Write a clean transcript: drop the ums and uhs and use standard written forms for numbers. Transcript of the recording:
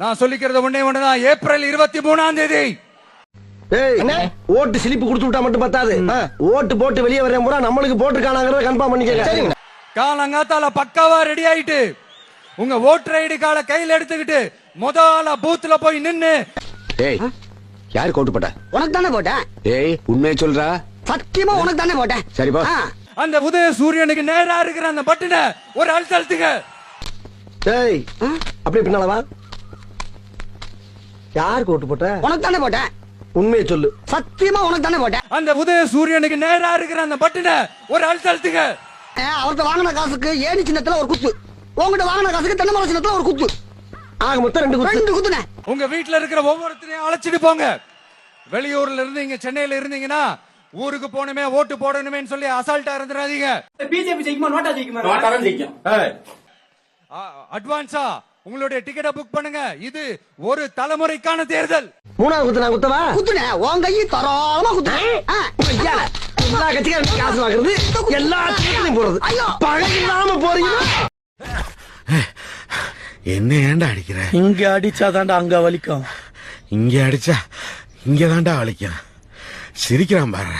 நான் சொல்லிக்கிறது ஒண்ணே ஒண்ணுதான். ஏப்ரல் 23ஆம் தேதி ஓட்டு சிலிப்பு கொடுத்து விட்டா மட்டும் பத்தாது. ஓட்டு போட்டு வெளியே வரேன் பூரா நம்மளுக்கு போட்டுருக்கானாங்கிறத கன்ஃபார்ம் பண்ணிக்கங்க. காலங்காத்தால பக்காவா ரெடி ஆயிட்டு உங்க ஓட்டர் ஐடி கார்டை கையில எடுத்துக்கிட்டு முதல்ல பூத்துல போய் நின்னு. ஏய் யாரு கோட்டு போட்ட? உனக்கு தானே போட்டேன். ஏய் உண்மையை சொல்றா? சத்தியமா உனக்கு தானே போட்டேன். சரிப்பா. அந்த உதய சூரியனுக்கு நேரா இருக்கிற அந்த பட்டனை ஒரு அழுத்தத்துங்க. ஏய் அப்படியே பின்னால வா. யாருக்கு ஓட்டு போட்ட? உனக்கு தானே போட்டேன். உண்மையை சொல்லு. சத்தியமா உனக்கு தானே போட்டேன். அந்த உதய சூரியனுக்கு நேரா இருக்கிற அந்த பட்டனை ஒரு அழுத்தத்துங்க. அவர்கிட்ட வாங்கின காசுக்கு ஏணி சின்னத்துல ஒரு குத்து, உங்ககிட்ட வாங்கின காசுக்கு தென்னை மரம் சின்னத்துல ஒரு குத்து. ஆக மொத்தம் 2 குத்துனே. உங்க வீட்டுல இருக்கிற ஒவ்வொருத்தரையும் அழைச்சிட்டு போங்க. வெளியூர்ல இருந்து இங்க சென்னையில இருந்தீங்கன்னா ஊருக்கு போகணுமே ஓட்டு போடணுமே சொல்லி அசால்ட்டா இருந்துடாதீங்க. பிஜேபி ஜெயிக்குமா நோட்டா ஜெயிக்குமா? நோட்டா தான் ஜெயிக்கும். அட்வான்ஸா உங்களுடைய டிக்கெட்டை புக் பண்ணுங்க. இது ஒரு தலைமுறைக்கான தேர்தல். 3வது குத்து நான் குத்தவா? குத்துனே. உன் கையை தரோளமா குத்துனே. எல்லா கட்சிக்காரும் காசு வாங்குறது, எல்லா கட்சிகளையும் போறது. பகை இல்லாம போறீங்க. என்ன ஏன்டா அடிக்கிற? இங்க அடிச்சாதான்டா அங்க வலிக்கும். இங்க அடிச்சா இங்க தான்டா வலிக்கும். சிரிக்கிறான் பாரு.